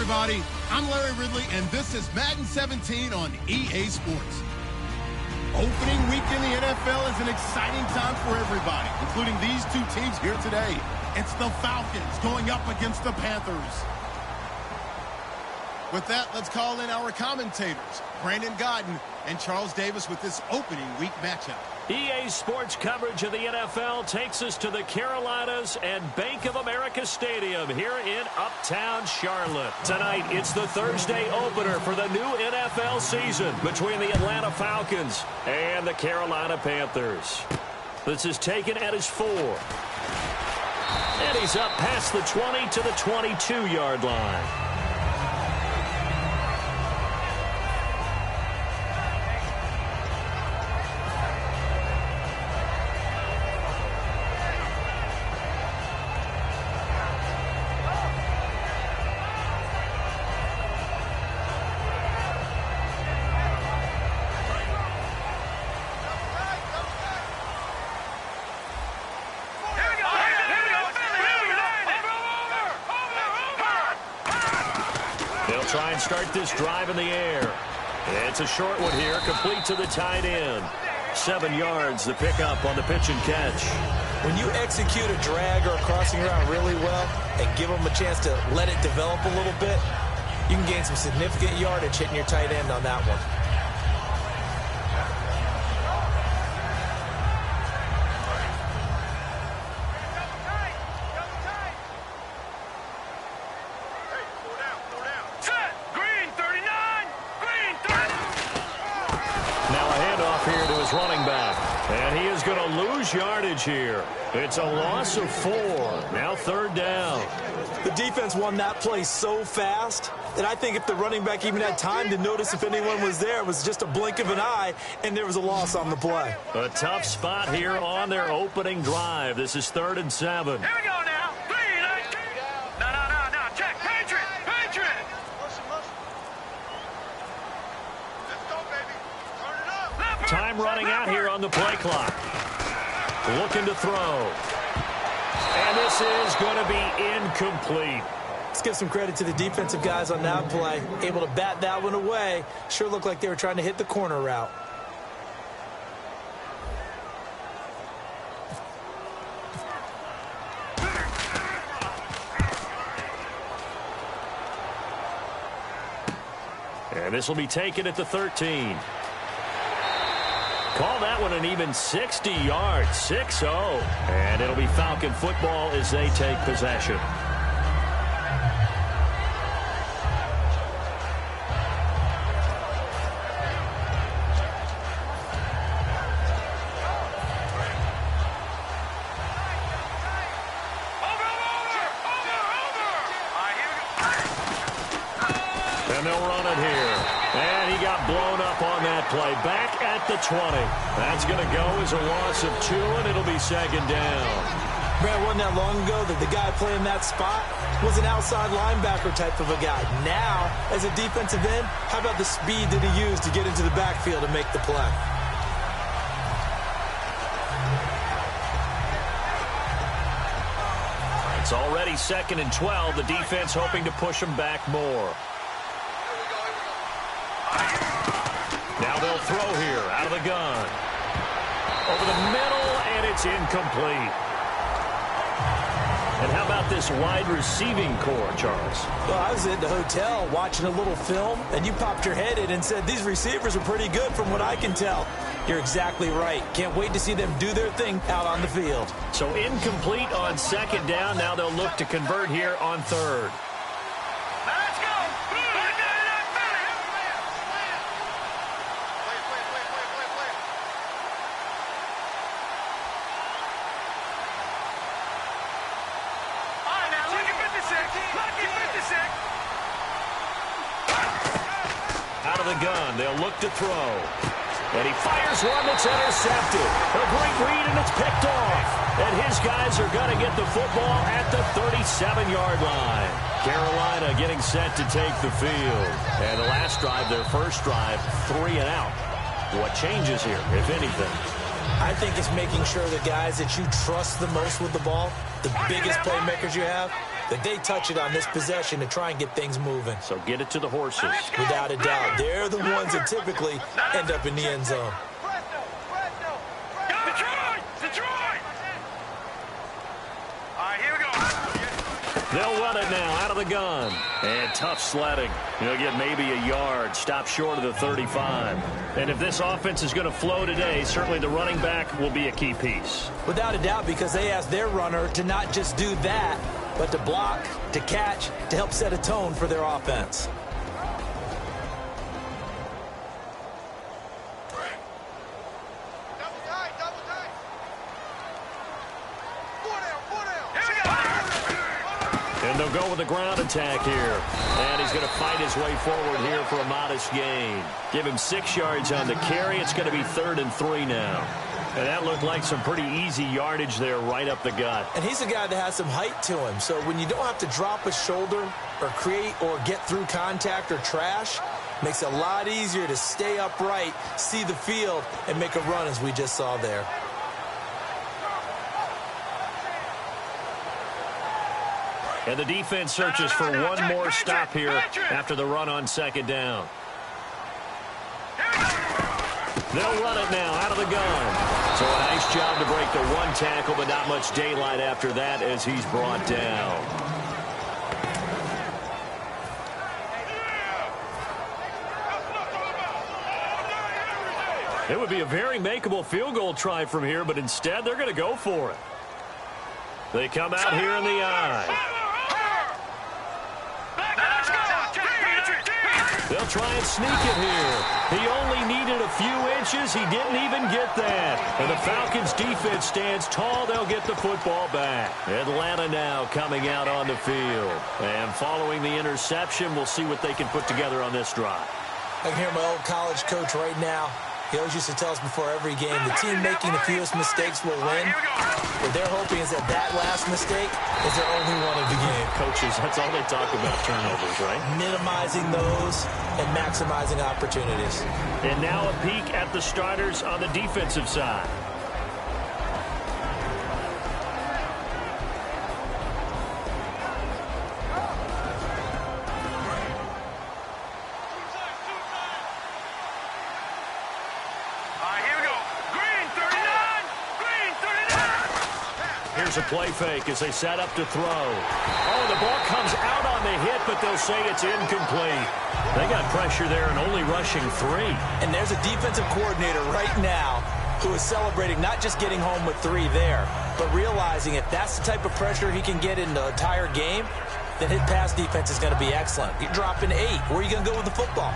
everybody. I'm Larry Ridley, and this is Madden 17 on EA Sports. Opening week in the NFL is an exciting time for everybody, including these two teams here today. It's the Falcons going up against the Panthers. With that, let's call in our commentators, Brandon Godden and Charles Davis, with this opening week matchup. EA Sports coverage of the NFL takes us to the Carolinas and Bank of America Stadium here in Uptown Charlotte. Tonight, it's the Thursday opener for the new NFL season between the Atlanta Falcons and the Carolina Panthers. This is taken at his 4. And he's up past the 20 to the 22-yard line. Try and start this drive in the air. It's a short one here, complete to the tight end. 7 yards, the pickup on the pitch and catch. When you execute a drag or a crossing route really well and give them a chance to let it develop a little bit, you can gain some significant yardage hitting your tight end on that one. Running back, and he is going to lose yardage here. It's a loss of 4. Now 3rd down. The defense won that play so fast that I think if the running back even had time to notice if anyone was there, it was just a blink of an eye, and there was a loss on the play. A tough spot here on their opening drive. This is 3rd and 7. Here we go now. 3, 2. No. Check. Patriot. Let's go, baby. Turn it up. Time running out here on the play clock. Looking to throw. And this is going to be incomplete. Let's give some credit to the defensive guys on that play. Able to bat that one away. Sure looked like they were trying to hit the corner route. And this will be taken at the 13. Call that one an even 60 yards, 6-0. And it'll be Falcon football as they take possession. And they'll run it here. And he got blown up on that play. Back at the 20. That's going to go as a loss of 2, and it'll be 2nd down. Brad, wasn't that long ago that the guy playing that spot was an outside linebacker type of a guy. Now, as a defensive end, how about the speed that he used to get into the backfield and make the play? It's already 2nd and 12. The defense hoping to push him back more. Now they'll throw here out of the gun. Over the middle, and it's incomplete. And how about this wide receiving core, Charles? Well, I was at the hotel watching a little film, and you popped your head in and said, these receivers are pretty good from what I can tell. You're exactly right. Can't wait to see them do their thing out on the field. So incomplete on 2nd down. Now they'll look to convert here on 3rd. Out of the gun, they'll look to throw. And he fires one that's intercepted. A great read, and it's picked off. And his guys are going to get the football at the 37-yard line. Carolina getting set to take the field. And the last drive, their first drive, 3 and out. What changes here, if anything? I think it's making sure the guys that you trust the most with the ball, the biggest playmakers you have, that they touch it on this possession to try and get things moving. So get it to the horses. Without a doubt, they're the ones that typically end up in the end zone. They'll run it now out of the gun. And tough sledding. He'll get maybe a yard. Stop short of the 35. And if this offense is going to flow today, certainly the running back will be a key piece. Without a doubt, because they ask their runner to not just do that, but to block, to catch, to help set a tone for their offense. And they'll go with a ground attack here. And he's going to fight his way forward here for a modest gain. Give him 6 yards on the carry. It's going to be 3rd and 3 now. And that looked like some pretty easy yardage there right up the gut. And he's a guy that has some height to him. So when you don't have to drop a shoulder or create or get through contact or trash, makes it a lot easier to stay upright, see the field, and make a run as we just saw there. And the defense searches for one more stop here after the run on 2nd down. They'll run it now out of the gun. So a nice job to break the 1 tackle, but not much daylight after that as he's brought down. It would be a very makeable field goal try from here, but instead they're going to go for it. They come out here in the eye. They'll try and sneak it here. He only needed a few inches. He didn't even get that. And the Falcons' defense stands tall. They'll get the football back. Atlanta now coming out on the field. And following the interception, we'll see what they can put together on this drive. I can hear my old college coach right now. He always used to tell us before every game, the team making the fewest mistakes will win. What they're hoping is that that last mistake is their only one of the game. Coaches, that's all they talk about, turnovers, right? Minimizing those and maximizing opportunities. And now a peek at the starters on the defensive side. A play fake as they set up to throw. Oh, the ball comes out on the hit, but they'll say it's incomplete. They got pressure there and only rushing 3. And there's a defensive coordinator right now who is celebrating not just getting home with 3 there, but realizing if that's the type of pressure he can get in the entire game, then his pass defense is going to be excellent. You're dropping 8. Where are you going to go with the football?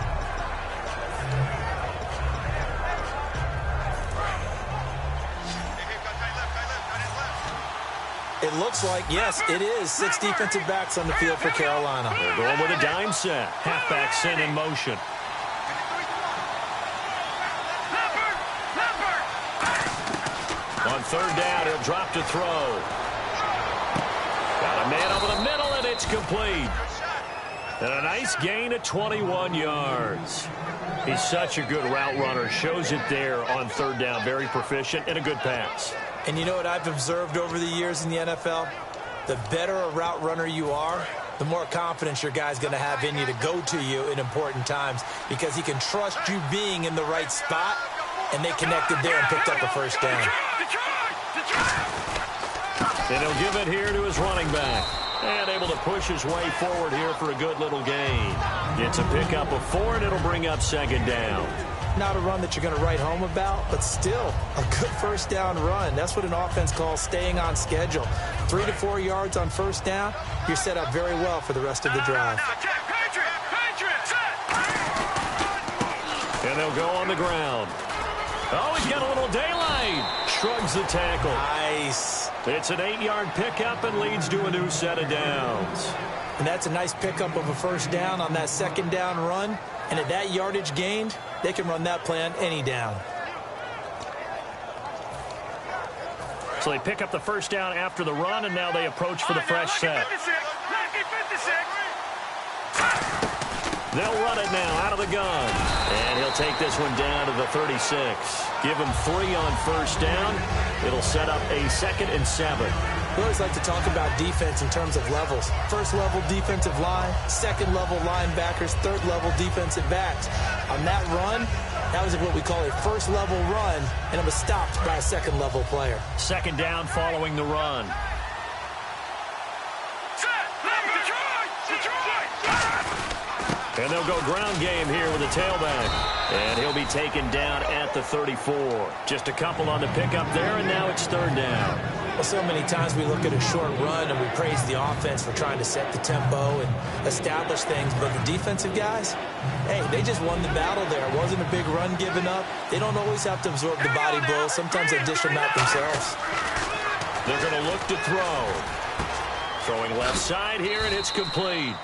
It looks like, yes, it is 6 defensive backs on the field for Carolina. They're going with a dime set. Halfback sent in motion. On 3rd down, he'll drop to throw. Got a man over the middle, and it's complete. And a nice gain of 21 yards. He's such a good route runner. Shows it there on 3rd down. Very proficient and a good pass. And you know what I've observed over the years in the NFL? The better a route runner you are, the more confidence your guy's going to have in you to go to you in important times because he can trust you being in the right spot, and they connected there and picked up a 1st down. And he'll give it here to his running back. And able to push his way forward here for a good little gain. It's a pickup of 4, and it'll bring up 2nd down. Not a run that you're going to write home about, but still a good 1st down run. That's what an offense calls staying on schedule. 3 to 4 yards on 1st down, you're set up very well for the rest of the drive. And they'll go on the ground. Oh, he's got a little daylight. Shrugs the tackle. Nice. It's an 8-yard pickup and leads to a new set of downs. And that's a nice pickup of a 1st down on that 2nd down run. And at that yardage gained, they can run that play on any down. So they pick up the 1st down after the run, and now they approach for the fresh set. They'll run it now out of the gun. And he'll take this one down to the 36. Give him 3 on 1st down. It'll set up a 2nd and 7. We always like to talk about defense in terms of levels. First-level defensive line, second-level linebackers, third-level defensive backs. On that run, that was what we call a first-level run, and it was stopped by a second-level player. Second down following the run. And they'll go ground game here with a tailback. And he'll be taken down at the 34. Just a couple on the pickup there, and now it's third down. Well, so many times we look at a short run and we praise the offense for trying to set the tempo and establish things. But the defensive guys, hey, they just won the battle there. It wasn't a big run given up. They don't always have to absorb the body blows. Sometimes they dish them out themselves. They're going to look to throw. Throwing left side here, and it's complete.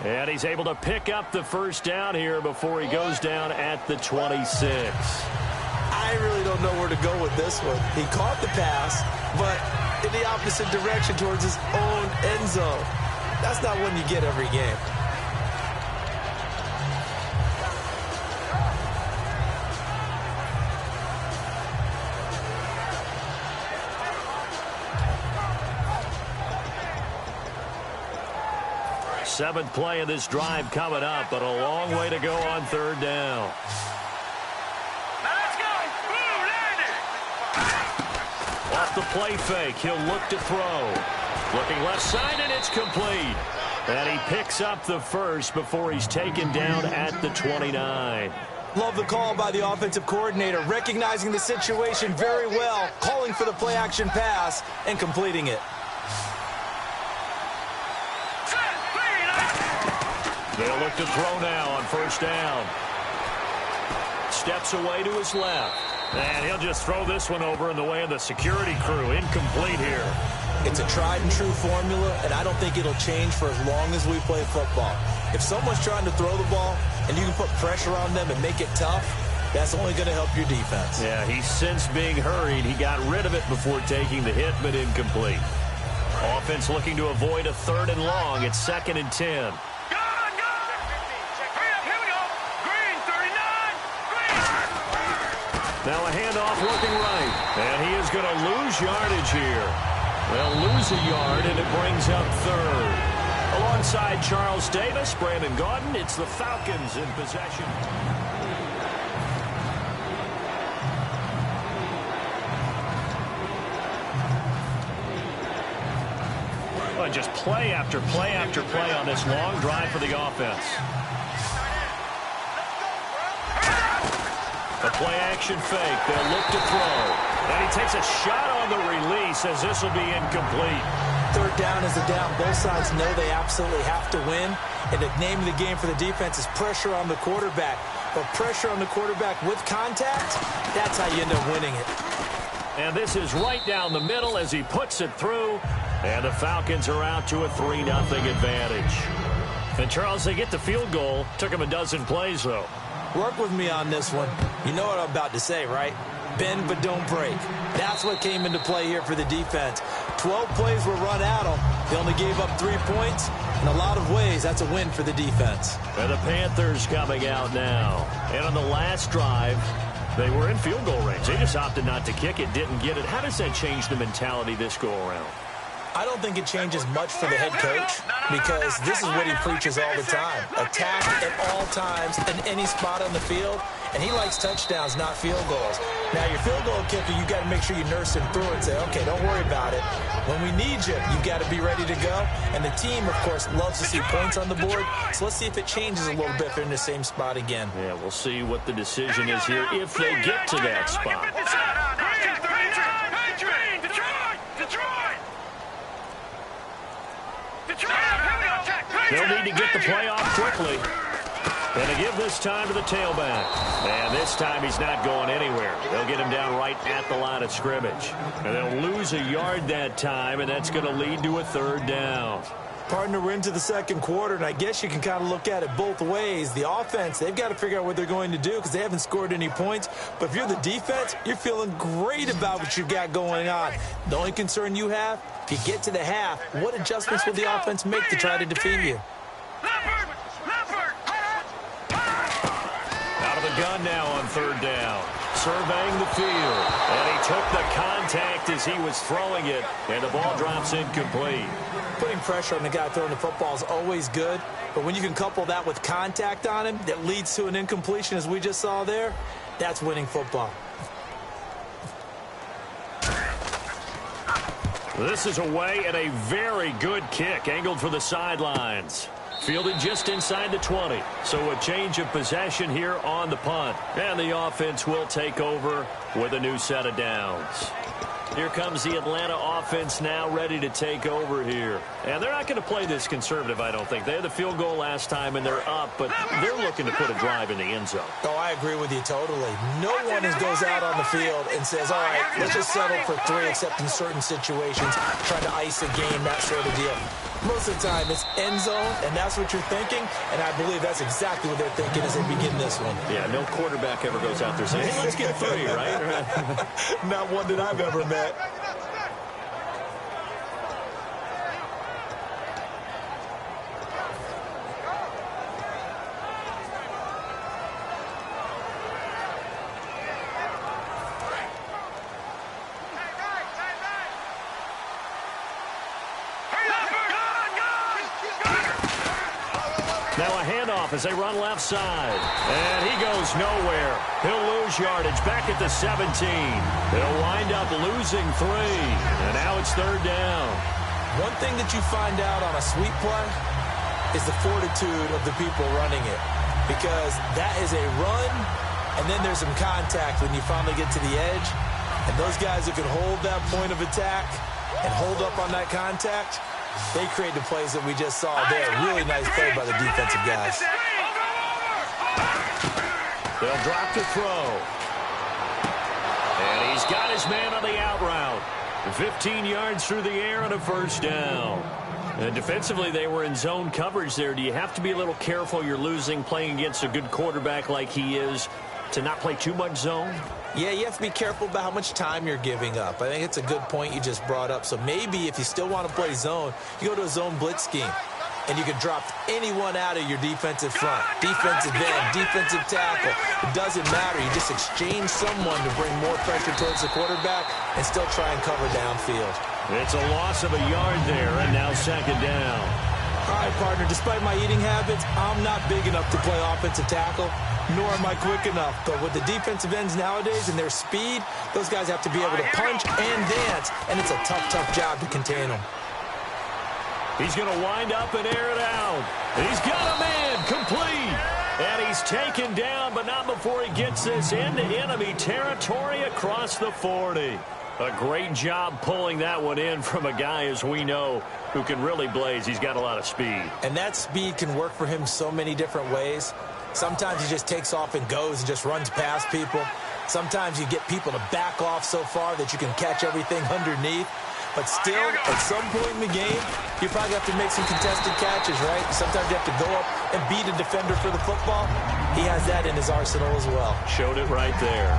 And he's able to pick up the first down here before he goes down at the 26. I really don't know where to go with this one. He caught the pass, but in the opposite direction towards his own end zone. That's not one you get every game. Seventh play of this drive coming up, but a long way to go on third down. Off the play fake, he'll look to throw. Looking left side, and it's complete. And he picks up the first before he's taken down at the 29. Love the call by the offensive coordinator, recognizing the situation very well, calling for the play-action pass, and completing it. They'll look to throw now on first down. Steps away to his left. And he'll just throw this one over in the way of the security crew. Incomplete here. It's a tried-and-true formula, and I don't think it'll change for as long as we play football. If someone's trying to throw the ball and you can put pressure on them and make it tough, that's only going to help your defense. Yeah, he's since being hurried. He got rid of it before taking the hit, but incomplete. Offense looking to avoid a third and long. It's 2nd and 10. Now a handoff working right. And he is going to lose yardage here. They'll lose a yard, and it brings up third. Alongside Charles Davis, Brandon Gaudin, it's the Falcons in possession. Well, just play after play after play on this long drive for the offense. A play-action fake. They'll look to throw. And he takes a shot on the release as this will be incomplete. Third down is a down. Both sides know they absolutely have to win. And the name of the game for the defense is pressure on the quarterback. But pressure on the quarterback with contact, that's how you end up winning it. And this is right down the middle as he puts it through. And the Falcons are out to a 3-0 advantage. And, Charles, they get the field goal. Took him a dozen plays, though. Work with me on this one. You know what I'm about to say, right? Bend but don't break. That's what came into play here for the defense. 12 plays were run at them. They only gave up 3 points. In a lot of ways, that's a win for the defense. And the Panthers coming out now. And on the last drive, they were in field goal range. They just opted not to kick it, didn't get it. How does that change the mentality this go-around? I don't think it changes much for the head coach because this is what he preaches all the time. Attack at all times in any spot on the field, and he likes touchdowns, not field goals. Now, your field goal kicker, you got to make sure you nurse him through and say, okay, don't worry about it. When we need you, you got to be ready to go. And the team, of course, loves to see points on the board, so let's see if it changes a little bit if they're in the same spot again. Yeah, we'll see what the decision is here if they get to that spot. They'll need to get the play off quickly. And to give this time to the tailback. And this time he's not going anywhere. They'll get him down right at the line of scrimmage. And they'll lose a yard that time, and that's going to lead to a third down. Partner, we're into the second quarter, and I guess you can kind of look at it both ways. The offense, they've got to figure out what they're going to do because they haven't scored any points. But if you're the defense, you're feeling great about what you've got going on. The only concern you have, if you get to the half, what adjustments will the offense make to try to defeat you? Out of the gun now on third down. Surveying the field. And he took the contact contact as he was throwing it, and the ball drops incomplete. Putting pressure on the guy throwing the football is always good, but when you can couple that with contact on him that leads to an incompletion, as we just saw there, that's winning football. This is away and a very good kick, angled for the sidelines. Fielded just inside the 20. So a change of possession here on the punt. And the offense will take over with a new set of downs. Here comes the Atlanta offense now ready to take over here. And they're not going to play this conservative, I don't think. They had the field goal last time, and they're up, but they're looking to put a drive in the end zone. Oh, I agree with you totally. No one goes out on the field and says, all right, let's just settle for 3, except in certain situations, trying to ice a game, that sort of deal. Most of the time, it's end zone, and that's what you're thinking, and I believe that's exactly what they're thinking as they begin this one. Yeah, no quarterback ever goes out there saying, hey, let's get 3, right? Not one that I've ever met. Now a handoff as they run left side. And he goes nowhere. He'll lose yardage back at the 17. They'll wind up losing 3. And now it's 3rd down. One thing that you find out on a sweep play is the fortitude of the people running it. Because that is a run, and then there's some contact when you finally get to the edge. And those guys who can hold that point of attack and hold up on that contact, they create the plays that we just saw there. Really nice play by the defensive guys. They'll drop to throw. And he's got his man on the out route. 15 yards through the air and a 1st down. And defensively, they were in zone coverage there. Do you have to be a little careful? You're losing playing against a good quarterback like he is to not play too much zone? Yeah, you have to be careful about how much time you're giving up. I think it's a good point you just brought up. So maybe if you still want to play zone, you go to a zone blitz scheme. And you can drop anyone out of your defensive front. Defensive end, defensive tackle. It doesn't matter. You just exchange someone to bring more pressure towards the quarterback and still try and cover downfield. It's a loss of a yard there, and now 2nd down. All right, partner, despite my eating habits, I'm not big enough to play offensive tackle, nor am I quick enough. But with the defensive ends nowadays and their speed, those guys have to be able to punch and dance, and it's a tough, tough job to contain them. He's going to wind up and air it out. He's got a man complete. And he's taken down, but not before he gets this into enemy territory across the 40. A great job pulling that one in from a guy, as we know, who can really blaze. He's got a lot of speed. And that speed can work for him so many different ways. Sometimes he just takes off and goes and just runs past people. Sometimes you get people to back off so far that you can catch everything underneath. But still, at some point in the game, you probably have to make some contested catches, right? Sometimes you have to go up and beat a defender for the football. He has that in his arsenal as well. Showed it right there.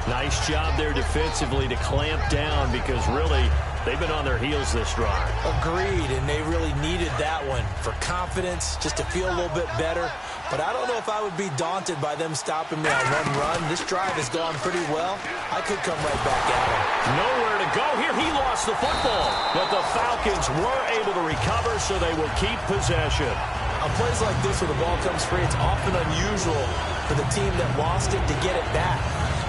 Nice job there defensively to clamp down because really they've been on their heels this drive. Agreed, and they really needed that one for confidence, just to feel a little bit better. But I don't know if I would be daunted by them stopping me on one run. This drive has gone pretty well. I could come right back at him. Nowhere to go here. He lost the football. But the Falcons were able to recover, so they will keep possession. On plays like this where the ball comes free, it's often unusual for the team that lost it to get it back.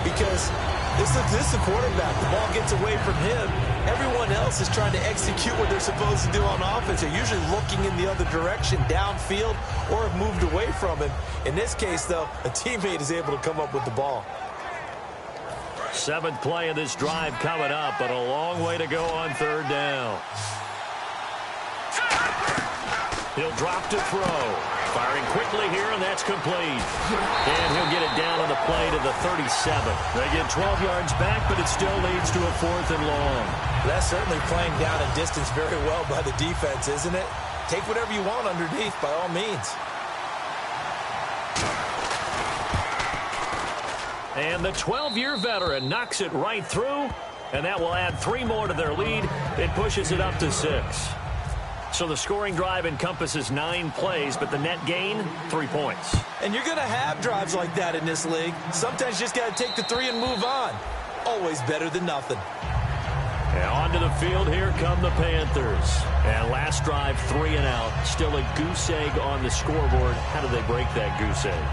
Because this is the quarterback. The ball gets away from him. Everyone else is trying to execute what they're supposed to do on offense. They're usually looking in the other direction, downfield, or have moved away from him. In this case, though, a teammate is able to come up with the ball. 7th play of this drive coming up, but a long way to go on 3rd down. He'll drop to throw. Firing quickly here, and that's complete. And he'll get it down on the play to the 37. They get 12 yards back, but it still leads to a 4th and long. That's certainly playing down and distance very well by the defense, isn't it? Take whatever you want underneath, by all means. And the 12-year veteran knocks it right through, and that will add 3 more to their lead. It pushes it up to 6. So the scoring drive encompasses 9 plays, but the net gain, 3 points. And you're going to have drives like that in this league. Sometimes you just got to take the 3 and move on. Always better than nothing. And onto the field, here come the Panthers. And last drive, 3 and out. Still a goose egg on the scoreboard. How do they break that goose egg?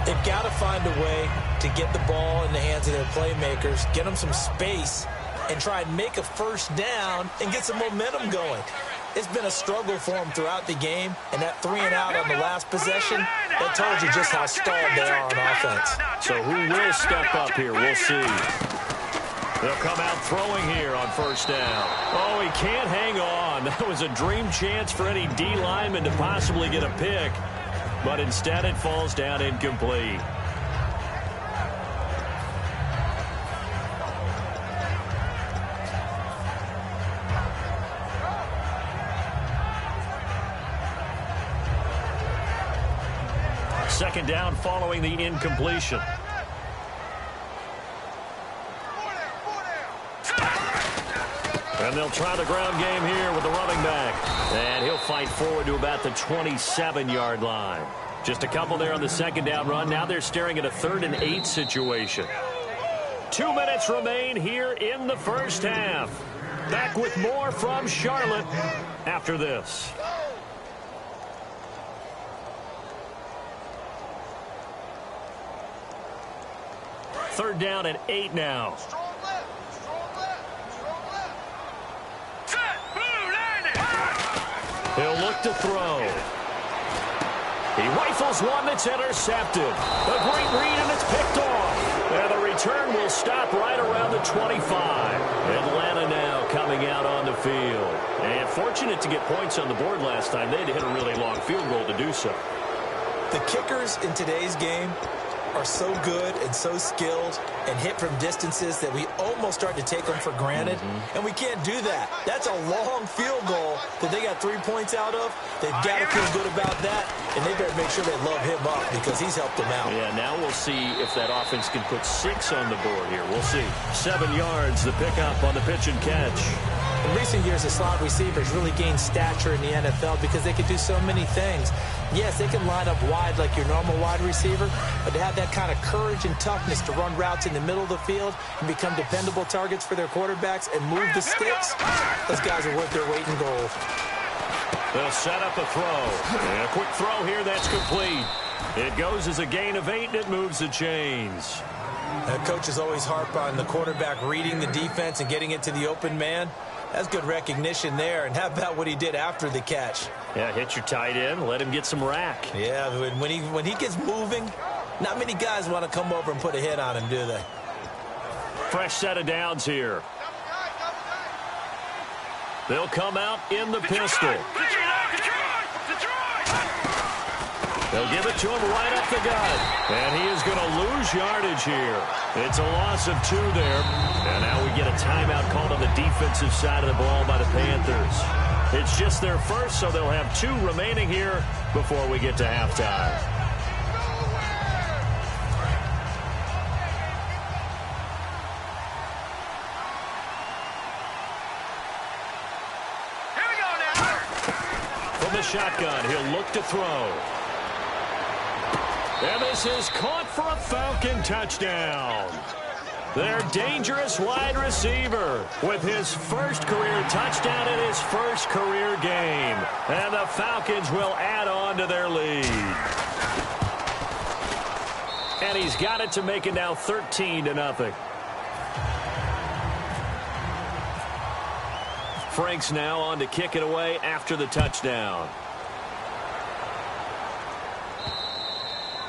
They've got to find a way to get the ball in the hands of their playmakers, get them some space, and try and make a first down and get some momentum going. It's been a struggle for them throughout the game, and that 3 and out on the last possession, that told you just how stalled they are on offense. So who will step up here? We'll see. They'll come out throwing here on first down. Oh, he can't hang on. That was a dream chance for any D lineman to possibly get a pick, but instead it falls down incomplete. Second down following the incompletion. And they'll try the ground game here with the running back. And he'll fight forward to about the 27-yard line. Just a couple there on the second down run. Now they're staring at a 3rd and 8 situation. 2 minutes remain here in the first half. Back with more from Charlotte after this. Third down and 8 now. He'll look to throw. He rifles one that's intercepted. A great read, and it's picked off. And the return will stop right around the 25. Atlanta now coming out on the field. And fortunate to get points on the board last time. They had to hit a really long field goal to do so. The kickers in today's game are so good and so skilled and hit from distances that we almost start to take them for granted. And we can't do that. That's a long field goal that they got 3 points out of. They've got to feel good about that, and they better make sure they love him up because he's helped them out. Yeah, now we'll see if that offense can put 6 on the board here. We'll see. 7 yards, the pickup on the pitch and catch. In recent years, the slot receivers really gained stature in the NFL because they can do so many things. Yes, they can line up wide like your normal wide receiver, but to have that kind of courage and toughness to run routes in the middle of the field and become dependable targets for their quarterbacks and move the sticks, those guys are worth their weight in gold. They'll set up a throw. And a quick throw here that's complete. It goes as a gain of 8, and it moves the chains. Coaches always harp on the quarterback reading the defense and getting it to the open man. That's good recognition there. And how about what he did after the catch? Yeah, hit your tight end, let him get some rack. Yeah, when he gets moving, not many guys want to come over and put a hit on him, do they? Fresh set of downs here. They'll come out in the pistol. They'll give it to him right up the gut. And he is going to lose yardage here. It's a loss of 2 there. And now we get a timeout called on the defensive side of the ball by the Panthers. It's just their first, so they'll have 2 remaining here before we get to halftime. Here we go now. From the shotgun, he'll look to throw. And this is caught for a Falcon touchdown. Their dangerous wide receiver with his first career touchdown in his first career game. And the Falcons will add on to their lead. And he's got it to make it now 13-0. Franks now on to kick it away after the touchdown.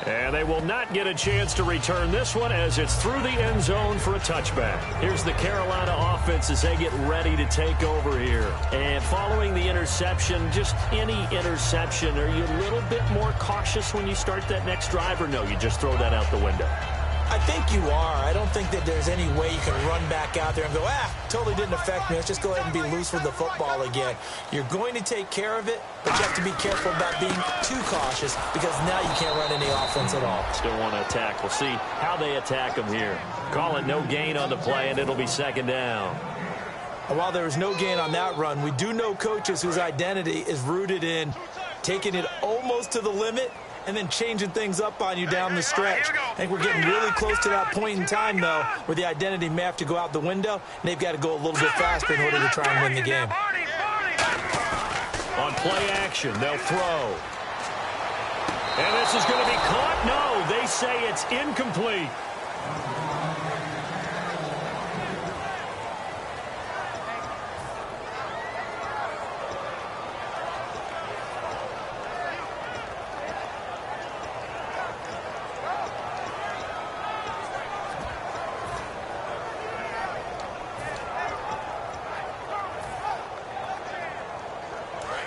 And they will not get a chance to return this one as it's through the end zone for a touchback. Here's the Carolina offense as they get ready to take over here. And following the interception, just any interception, are you a little bit more cautious when you start that next drive, or no, you just throw that out the window? I think you are. I don't think that there's any way you can run back out there and go, totally didn't affect me. Let's just go ahead and be loose with the football again. You're going to take care of it, but you have to be careful about being too cautious because now you can't run any offense at all. Still want to attack. We'll see how they attack them here. Call it no gain on the play, and it'll be second down. And while there was no gain on that run, we do know coaches whose identity is rooted in taking it almost to the limit and then changing things up on you down the stretch. I think we're getting really close to that point in time, though, where the identity may have to go out the window, and they've got to go a little bit faster in order to try and win the game. On play action, they'll throw. And this is going to be caught. No, they say it's incomplete.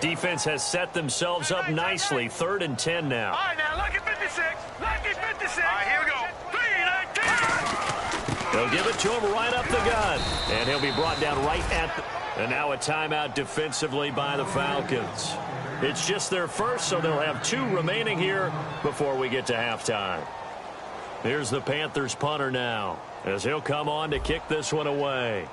Defense has set themselves up nicely. 3rd and 10 now. All right, now, lucky 56. Lucky 56. All right, here we go. 3-19. They'll give it to him right up the gun. And he'll be brought down right at the... And now a timeout defensively by the Falcons. It's just their first, so they'll have 2 remaining here before we get to halftime. Here's the Panthers punter now, as he'll come on to kick this one away.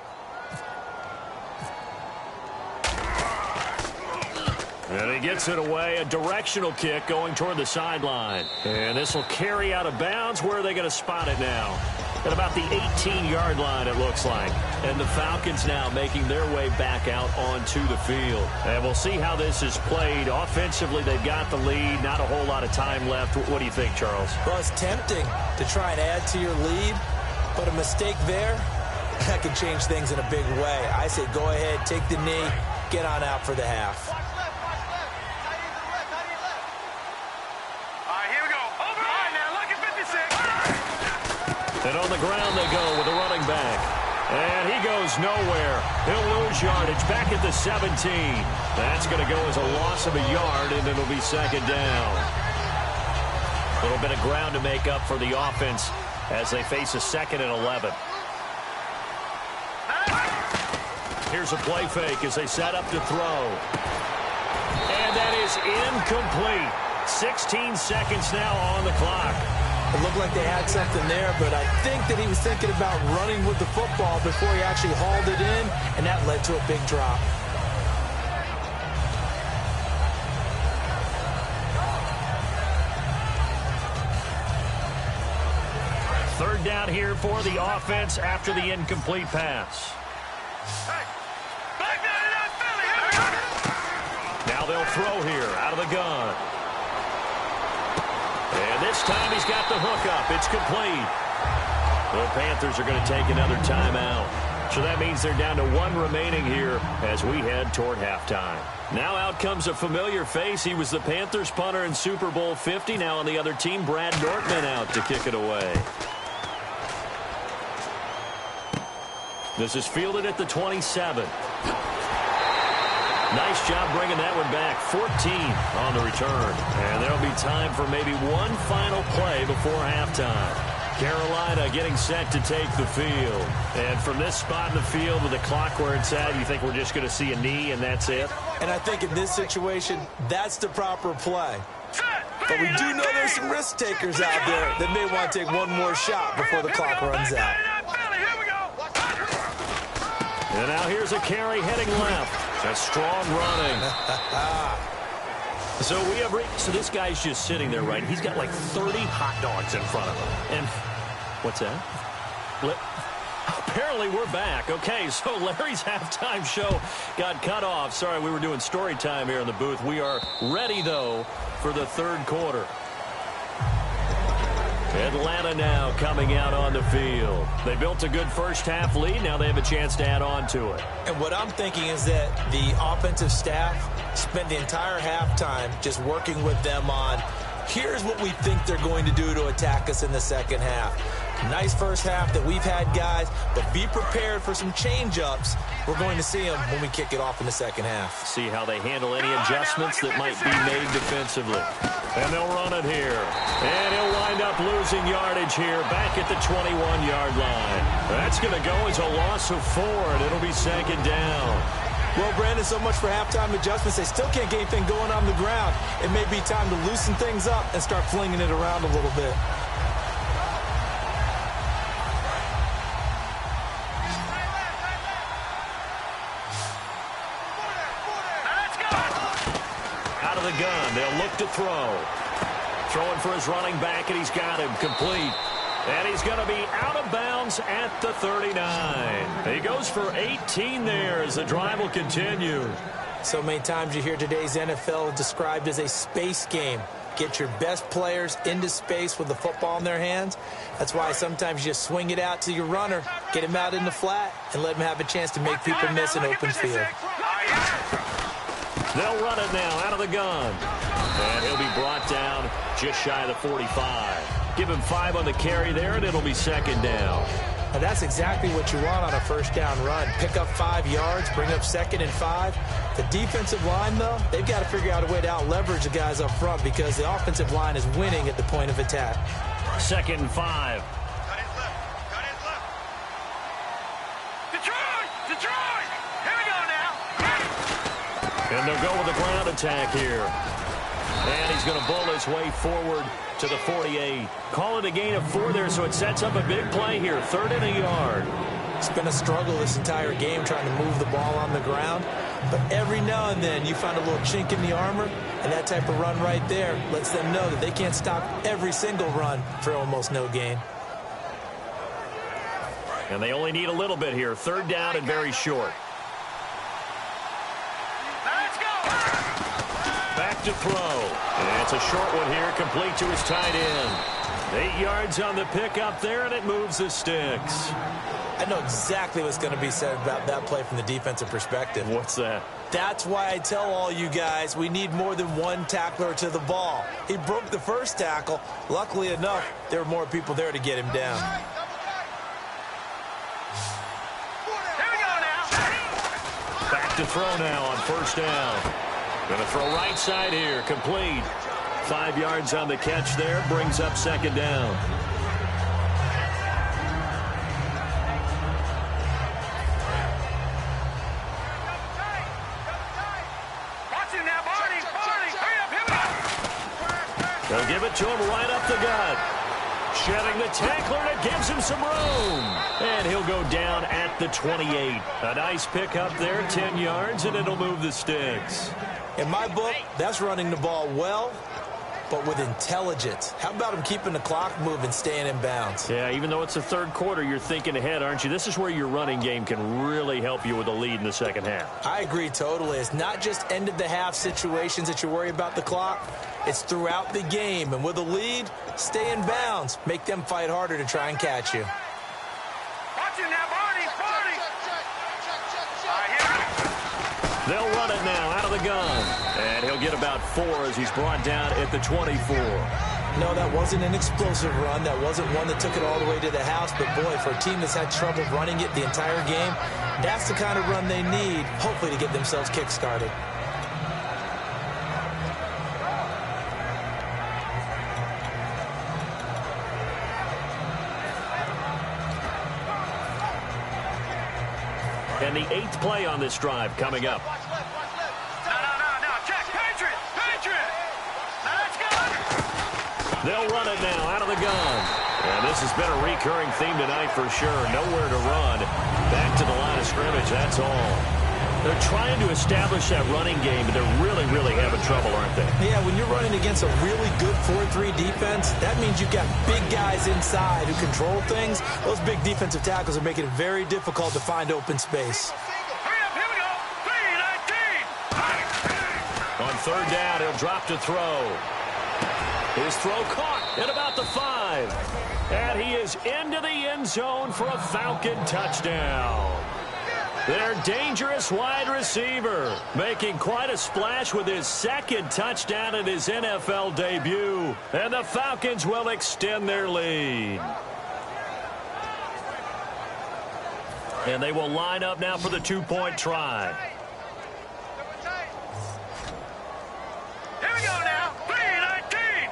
And he gets it away, a directional kick going toward the sideline. And this will carry out of bounds. Where are they going to spot it now? At about the 18-yard line, it looks like. And the Falcons now making their way back out onto the field. And we'll see how this is played. Offensively, they've got the lead. Not a whole lot of time left. What do you think, Charles? Well, it's tempting to try and add to your lead, but a mistake there, that can change things in a big way. I say go ahead, take the knee, get on out for the half. And on the ground they go with the running back. And he goes nowhere. He'll lose yardage back at the 17. That's going to go as a loss of a yard, and it'll be 2nd down. A little bit of ground to make up for the offense as they face a 2nd and 11. Here's a play fake as they set up to throw. And that is incomplete. 16 seconds now on the clock. It looked like they had something there, but I think that he was thinking about running with the football before he actually hauled it in, and that led to a big drop. Third down here for the offense after the incomplete pass. Now they'll throw here out of the gun. And this time he's got the hook up. It's complete. The Panthers are going to take another timeout. So that means they're down to 1 remaining here as we head toward halftime. Now out comes a familiar face. He was the Panthers punter in Super Bowl 50. Now on the other team, Brad Nortman out to kick it away. This is fielded at the 27. Nice job bringing that one back. 14 on the return. And there'll be time for maybe one final play before halftime. Carolina getting set to take the field. And from this spot in the field with the clock where it's at, you think we're just going to see a knee and that's it? And I think in this situation, that's the proper play. But we do know there's some risk takers out there that may want to take one more shot before the clock runs out. And now here's a carry heading left. A strong running. So this guy's just sitting there, right? He's got like 30 hot dogs in front of him. And what's that? Apparently we're back. Okay, so Larry's halftime show got cut off. Sorry, we were doing story time here in the booth. We are ready, though, for the 3rd quarter. Atlanta now coming out on the field. They built a good first-half lead. Now they have a chance to add on to it. And what I'm thinking is that the offensive staff spent the entire halftime just working with them on, here's what we think they're going to do to attack us in the second half. Nice first half that we've had, guys, but be prepared for some change-ups. We're going to see them when we kick it off in the second half. See how they handle any adjustments that might be made defensively. And they'll run it here. And he'll wind up losing yardage here back at the 21-yard line. That's going to go as a loss of 4, and it'll be 2nd down. Well, Brandon, so much for halftime adjustments. They still can't get anything going on the ground. It may be time to loosen things up and start flinging it around a little bit. Out of the gun, they'll look to throw. Throwing for his running back, and he's got him complete. And he's going to be out of bounds at the 39. He goes for 18 there as the drive will continue. So many times you hear today's NFL described as a space game. Get your best players into space with the football in their hands. That's why sometimes you just swing it out to your runner, get him out in the flat, and let him have a chance to make people miss an open field. They'll run it now out of the gun. And he'll be brought down just shy of the 45. Give him 5 on the carry there, and it'll be second down. And that's exactly what you want on a first down run. Pick up 5 yards, bring up 2nd and 5. The defensive line, though, they've got to figure out a way to out-leverage the guys up front because the offensive line is winning at the point of attack. 2nd and 5. Detroit! Here we go now. And they'll go with a ground attack here. And he's going to bull his way forward to the 48. Call it a gain of 4 there, so it sets up a big play here. 3rd and a yard. It's been a struggle this entire game trying to move the ball on the ground. But every now and then you find a little chink in the armor, and that type of run right there lets them know that they can't stop every single run for almost no gain. And they only need a little bit here. 3rd down and very short. Let's go. Back to throw. And it's a short one here, complete to his tight end. 8 yards on the pickup there, and it moves the sticks. I know exactly what's going to be said about that play from the defensive perspective. What's that? That's why I tell all you guys we need more than one tackler to the ball. He broke the first tackle. Luckily enough, there were more people there to get him down. Here we go now. Back to throw now on 1st down. Going to throw right side here, complete. 5 yards on the catch there, brings up 2nd down. They'll give it to him right up the gut. Shedding the tackler, and it gives him some room. And he'll go down at the 28. A nice pickup there, 10 yards, and it'll move the sticks. In my book, that's running the ball well, but with intelligence. How about him keeping the clock moving, staying in bounds? Yeah, even though it's the 3rd quarter, you're thinking ahead, aren't you? This is where your running game can really help you with a lead in the 2nd half. I agree totally. It's not just end-of-the-half situations that you worry about the clock. It's throughout the game. And with a lead, stay in bounds. Make them fight harder to try and catch you. Watch it now, Barney. They'll run it now out of the gun. And he'll get about 4 as he's brought down at the 24. No, that wasn't an explosive run. That wasn't one that took it all the way to the house. But, boy, for a team that's had trouble running it the entire game, that's the kind of run they need, hopefully, to get themselves kick-started. And the 8th play on this drive coming up. No. Check. Patriot. Now let's go. They'll run it now out of the gun. And this has been a recurring theme tonight for sure. Nowhere to run. Back to the line of scrimmage, that's all. They're trying to establish that running game, but they're really, really having trouble, aren't they? Yeah, when you're running against a really good 4-3 defense, that means you've got big guys inside who control things. Those big defensive tackles are making it very difficult to find open space. Hurry up, here we go. 3-19. On 3rd down, he'll drop to throw. His throw caught at about the 5. And he is into the end zone for a Falcon touchdown. Their dangerous wide receiver making quite a splash with his 2nd touchdown in his NFL debut. And the Falcons will extend their lead. And they will line up now for the 2-point try. Here we go now. 3-19.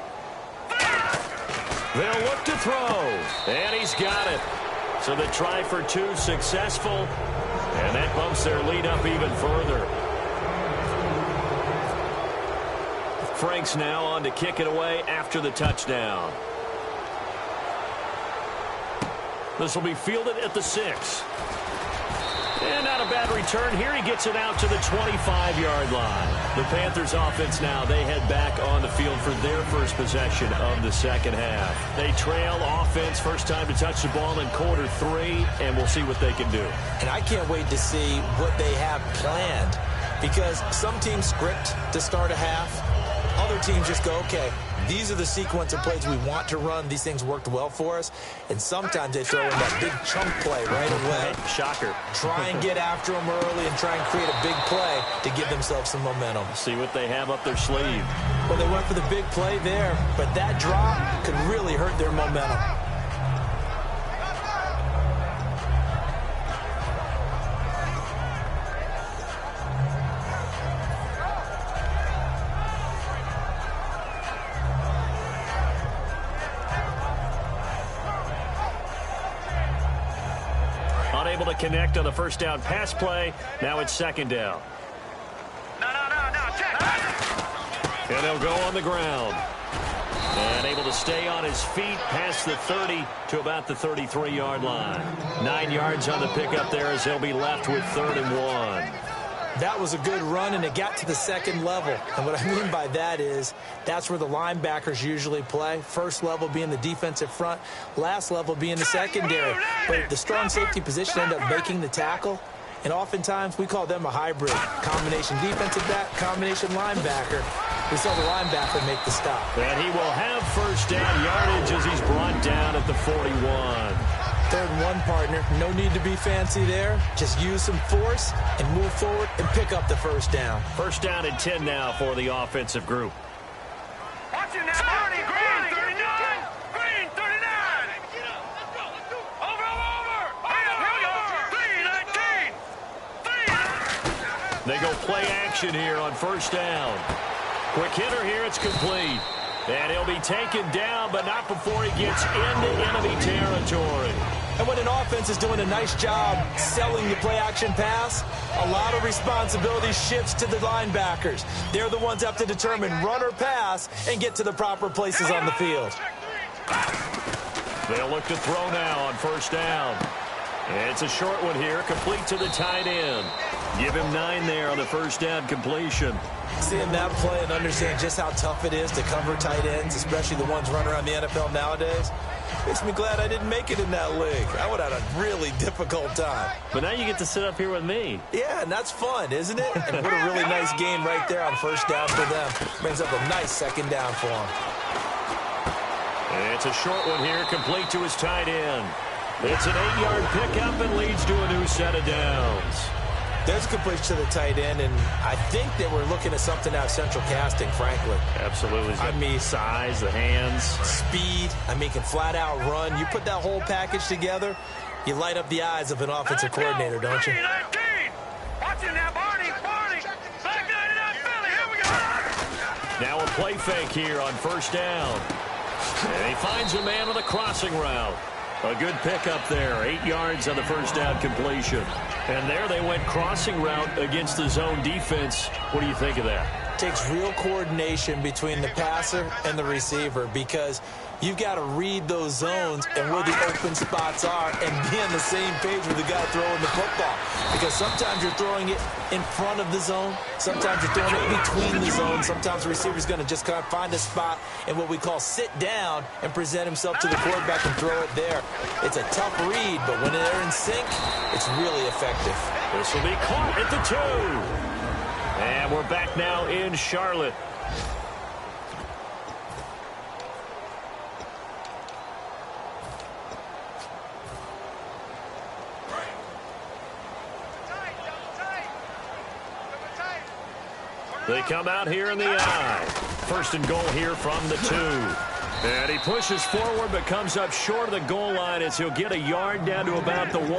They'll look to throw. And he's got it. So the try for 2 successful. And that bumps their lead up even further. Franks now on to kick it away after the touchdown. This will be fielded at the 6. And not a bad return here. He gets it out to the 25-yard line. The Panthers offense now, they head back on the field for their first possession of the second half. They trail offense, first time to touch the ball in quarter 3, and we'll see what they can do. And I can't wait to see what they have planned, because some teams script to start a half. Other teams just go, okay, these are the sequence of plays we want to run. These things worked well for us. And sometimes they throw in that big chunk play right away. Shocker. Try and get after them early and try and create a big play to give themselves some momentum. See what they have up their sleeve. Well, they went for the big play there, but that drop could really hurt their momentum. Unable to connect on the first down pass play. Now it's second down. No, check. And they'll go on the ground. And able to stay on his feet past the 30 to about the 33-yard line. 9 yards on the pickup there as they'll be left with 3rd and 1. That was a good run, and it got to the second level. And what I mean by that is that's where the linebackers usually play. First level being the defensive front, last level being the secondary. But the strong safety position ended up making the tackle. And oftentimes we call them a hybrid. Combination defensive back, combination linebacker. We saw the linebacker make the stop. And he will have first down yardage as he's brought down at the 41. 3rd and 1, partner. No need to be fancy there. Just use some force and move forward and pick up the first down. First down and 10 now for the offensive group. Watch it now. Green 39. Green 39. Over. Here we go. 3-19. They go play action here on first down. Quick hitter here. It's complete. And he'll be taken down, but not before he gets into enemy territory. And when an offense is doing a nice job selling the play-action pass, a lot of responsibility shifts to the linebackers. They're the ones that have to determine run or pass and get to the proper places on the field. They'll look to throw now on first down. It's a short one here, complete to the tight end. Give him 9 there on the first down completion. Seeing that play and understand just how tough it is to cover tight ends, especially the ones running around the NFL nowadays, makes me glad I didn't make it in that league. I would have had a really difficult time. But now you get to sit up here with me. Yeah, and that's fun, isn't it? And what a really nice game right there on first down for them. Brings up a nice second down for them. And it's a short one here, complete to his tight end. It's an 8-yard pickup and leads to a new set of downs. There's a completion to the tight end, and I think that we're looking at something out of central casting, frankly. Absolutely. I mean, size, the hands. Speed. I mean, can flat out run. You put that whole package together, you light up the eyes of an offensive coordinator, don't you? 19. Watch it now, Barney. Back 99 Philly. Here we go. Now a play fake here on first down. And he finds a man on a crossing route. A good pickup there, 8 yards on the first down completion. And there they went crossing route against the zone defense. What do you think of that? Takes real coordination between the passer and the receiver, because you've got to read those zones and where the open spots are and be on the same page with the guy throwing the football. Because sometimes you're throwing it in front of the zone. Sometimes you're throwing it between the zones. Sometimes the receiver's going to just kind of find a spot and what we call sit down and present himself to the quarterback and throw it there. It's a tough read, but when they're in sync, it's really effective. This will be caught at the 2. And we're back now in Charlotte. They come out here in the eye. First and goal here from the 2. And he pushes forward but comes up short of the goal line as he'll get a yard down to about the 1.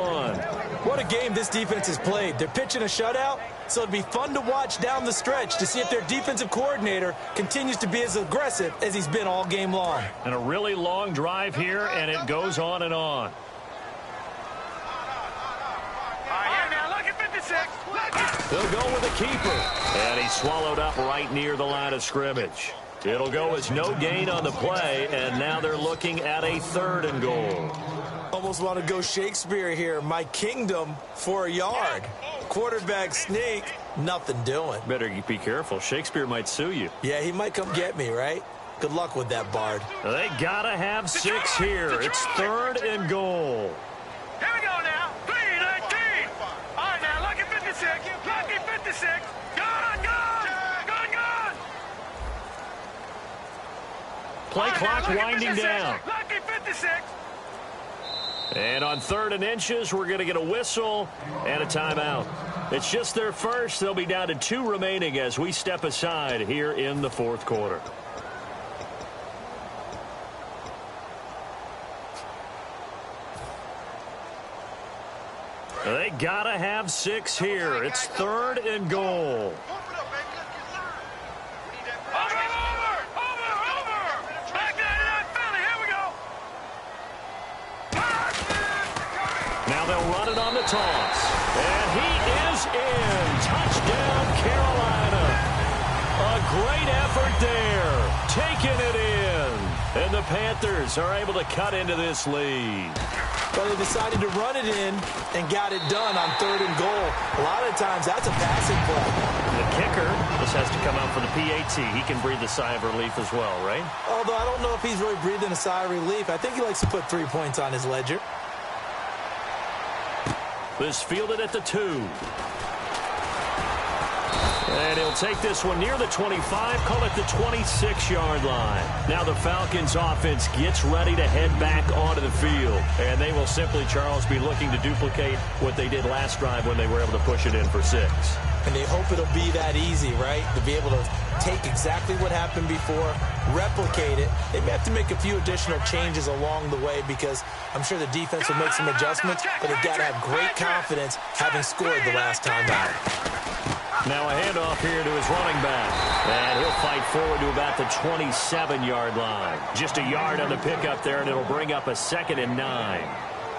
What a game this defense has played. They're pitching a shutout, so it'd be fun to watch down the stretch to see if their defensive coordinator continues to be as aggressive as he's been all game long. And a really long drive here, and it goes on and on. All right, now look at 56. They'll go with the keeper. And he's swallowed up right near the line of scrimmage. It'll go as no gain on the play, and now they're looking at a 3rd and goal. Almost want to go Shakespeare here. My kingdom for a yard. Quarterback sneak, nothing doing. Better be careful. Shakespeare might sue you. Yeah, he might come get me, right? Good luck with that, Bard. They got to have 6 here. It's 3rd and goal. Here we go now. 3-19. All right, now, lucky 56. Lucky 56. Gone. Play clock now, winding 56. down. Lucky 56. And on 3rd and inches, we're going to get a whistle and a timeout. It's just their first. They'll be down to 2 remaining as we step aside here in the 4th quarter. They got to have 6 here. It's 3rd and goal. Now they'll run it on the toss. And he is in. Touchdown, Carolina. A great effort there. Taking it in. And the Panthers are able to cut into this lead. Well, they decided to run it in and got it done on 3rd and goal. A lot of times, that's a passing play. The kicker, this has to come out for the PAT. He can breathe a sigh of relief as well, right? Although I don't know if he's really breathing a sigh of relief. I think he likes to put 3 points on his ledger. This fielded at the 2. And he'll take this one near the 25, call it the 26-yard line. Now the Falcons offense gets ready to head back onto the field. And they will simply, Charles, be looking to duplicate what they did last drive when they were able to push it in for 6. And they hope it'll be that easy, right? To be able to take exactly what happened before, replicate it. They may have to make a few additional changes along the way because I'm sure the defense will make some adjustments, but they've got to have great confidence having scored the last time out. Now a handoff here to his running back. And he'll fight forward to about the 27-yard line. Just a yard on the pickup there, and it'll bring up a 2nd and 9.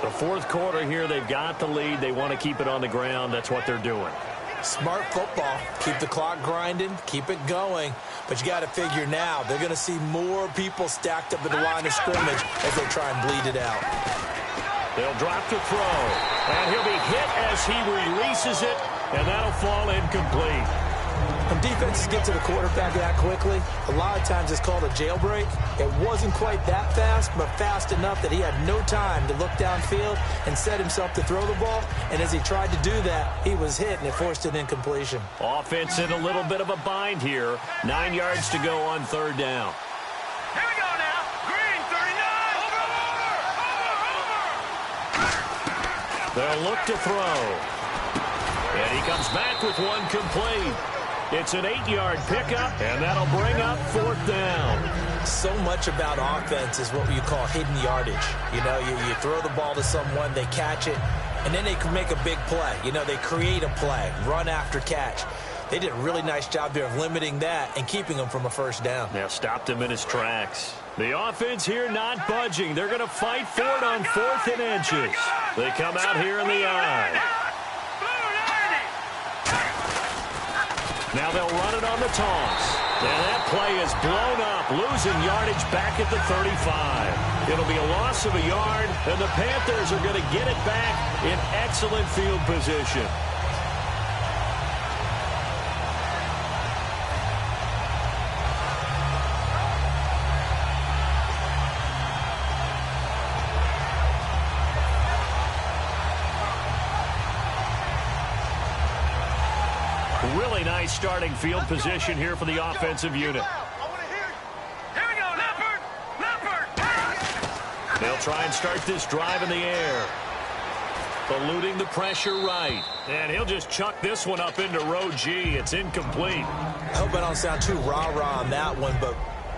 The 4th quarter here, they've got the lead. They want to keep it on the ground. That's what they're doing. Smart football. Keep the clock grinding. Keep it going. But you got to figure now, they're going to see more people stacked up at the line of scrimmage as they try and bleed it out. They'll drop to throw. And he'll be hit as he releases it. And that'll fall incomplete. When defenses get to the quarterback that quickly, a lot of times it's called a jailbreak. It wasn't quite that fast, but fast enough that he had no time to look downfield and set himself to throw the ball. And as he tried to do that, he was hit, and it forced an incompletion. Offense in a little bit of a bind here. 9 yards to go on 3rd down. Here we go now. Green, 39. Over. They'll look to throw. And he comes back with one complete. It's an 8-yard pickup, and that'll bring up 4th down. So much about offense is what you call hidden yardage. You know, you throw the ball to someone, they catch it, and then they can make a big play. You know, they create a play, run after catch. They did a really nice job there of limiting that and keeping him from a 1st down. Now stopped him in his tracks. The offense here not budging. They're going to fight for it on 4th and inches. They come out here in the eye. Now they'll run it on the toss. And that play is blown up, losing yardage back at the 35. It'll be a loss of a yard, and the Panthers are going to get it back in excellent field position. Really nice starting field position here for the offensive unit. Here we go, Leopard! They'll try and start this drive in the air. Eluding the pressure right. And he'll just chuck this one up into row G. It's incomplete. I hope I don't sound too rah-rah on that one, but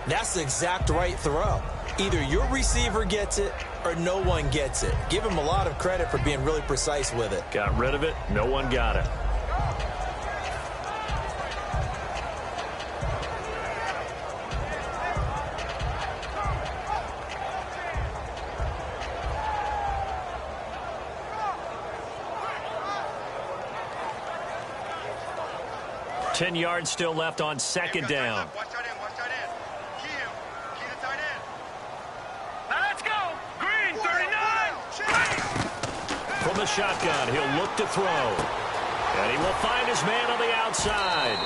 that's the exact right throw. Either your receiver gets it or no one gets it. Give him a lot of credit for being really precise with it. Got rid of it. No one got it. $10 yards still left on 2nd down. Watch that in. the shotgun. He'll look to throw. And he will find his man on the outside.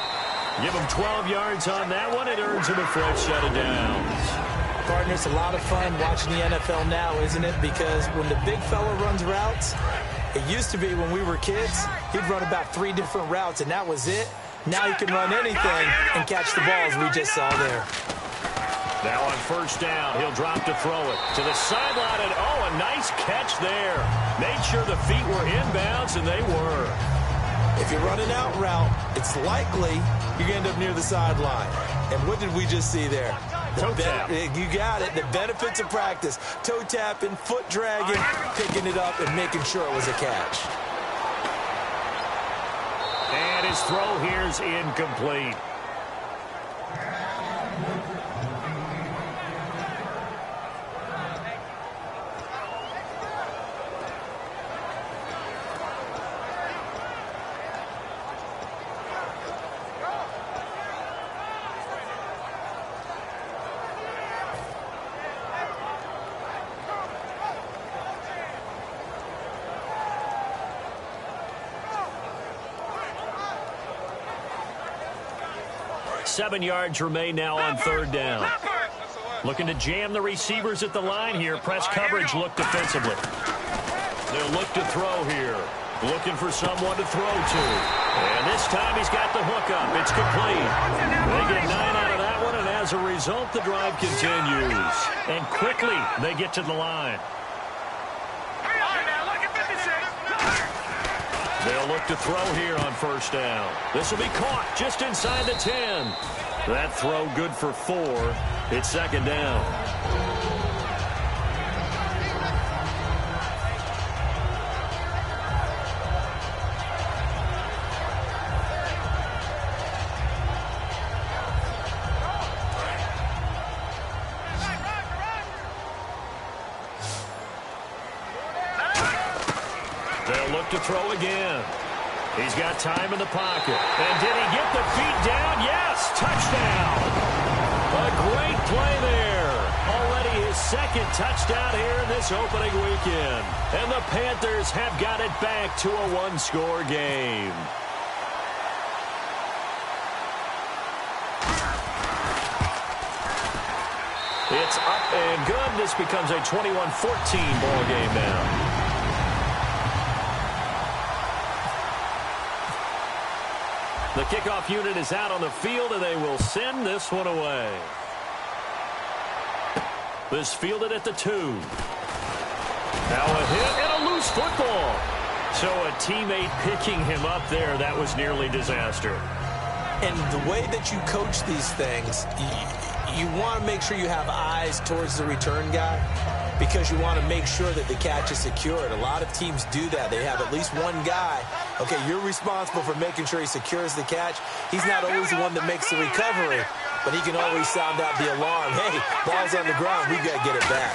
Give him 12 yards on that one. It earns him a fresh set of downs. Partner, it's a lot of fun watching the NFL now, isn't it? Because when the big fella runs routes, it used to be when we were kids, he'd run about 3 different routes, and that was it. Now he can run anything and catch the balls we just saw there. Now on first down, he'll drop to throw it to the sideline, and oh, a nice catch there. Made sure the feet were inbounds, and they were. If you're running out route, it's likely you're going to end up near the sideline. And what did we just see there? Toe tap. You got it. The benefits of practice. Toe tapping, foot dragging, picking it up, and making sure it was a catch. And his throw here is incomplete. Seven yards remain now on third down. Looking to jam the receivers at the line here. Press coverage look defensively. They'll look to throw here. Looking for someone to throw to. And this time he's got the hook up. It's complete. They get 9 out of that one, and as a result, the drive continues. And quickly, they get to the line. They'll look to throw here on first down. This will be caught just inside the 10. That throw good for 4. It's second down. They'll look to throw again. He's got time in the pocket. And did he get the feet down? Yes, touchdown. A great play there. Already his second touchdown here in this opening weekend. And the Panthers have got it back to a one-score game. It's up and good. This becomes a 21-14 ball game now. The kickoff unit is out on the field, and they will send this one away. This fielded at the 2. Now a hit and a loose football. So a teammate picking him up there, that was nearly disaster. And the way that you coach these things, you want to make sure you have eyes towards the return guy, because you want to make sure that the catch is secured. A lot of teams do that. They have at least one guy. Okay, you're responsible for making sure he secures the catch. He's not always the one that makes the recovery, but he can always sound out the alarm. Hey, ball's on the ground. We've got to get it back.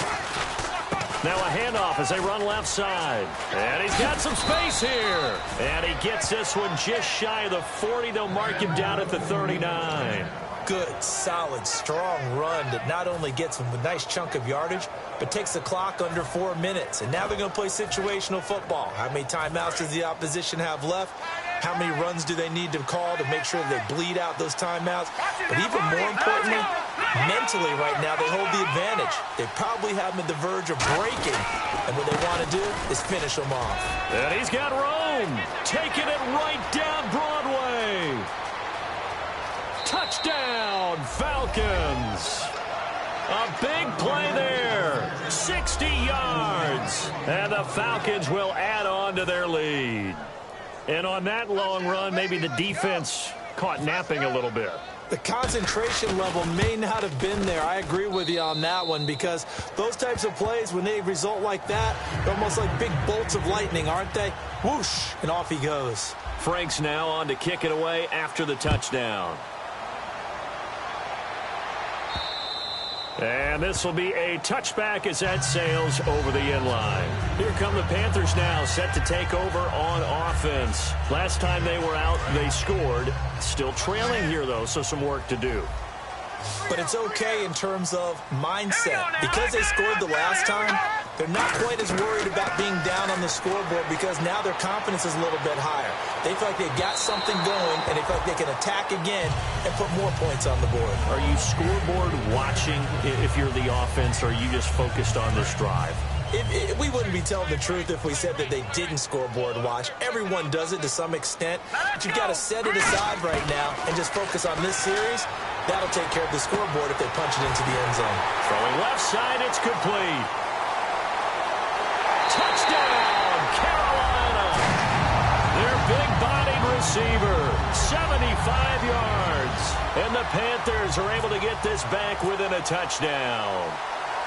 Now a handoff as they run left side. And he's got some space here. And he gets this one just shy of the 40. They'll mark him down at the 39. Good, solid, strong run that not only gets him a nice chunk of yardage, but takes the clock under 4 minutes. And now they're going to play situational football. How many timeouts does the opposition have left? How many runs do they need to call to make sure they bleed out those timeouts? But even more importantly, mentally right now, they hold the advantage. They probably have them at the verge of breaking. And what they want to do is finish them off. And he's got Rome taking it right down Broadway. Touchdown, Falcons. A big play there. 60 yards. And the Falcons will add on to their lead. And on that long run, maybe the defense caught napping a little bit. The concentration level may not have been there. I agree with you on that one, because those types of plays, when they result like that, they're almost like big bolts of lightning, aren't they? Whoosh, and off he goes. Frank's now on to kick it away after the touchdown. And this will be a touchback as that sails over the end line. Here come the Panthers now, set to take over on offense. Last time they were out, they scored. Still trailing here, though, so some work to do. But it's okay in terms of mindset. Because they scored the last time, They're not quite as worried about being down on the scoreboard because now their confidence is a little bit higher. They feel like they've got something going, and they feel like they can attack again and put more points on the board. Are you scoreboard watching if you're the offense, or are you just focused on this drive? We wouldn't be telling the truth if we said that they didn't scoreboard watch. Everyone does it to some extent, but you've got to set it aside right now and just focus on this series. That'll take care of the scoreboard if they punch it into the end zone. Throwing left side, it's complete. Touchdown, Carolina. Their big-bodied receiver, 75 yards. And the Panthers are able to get this back within a touchdown.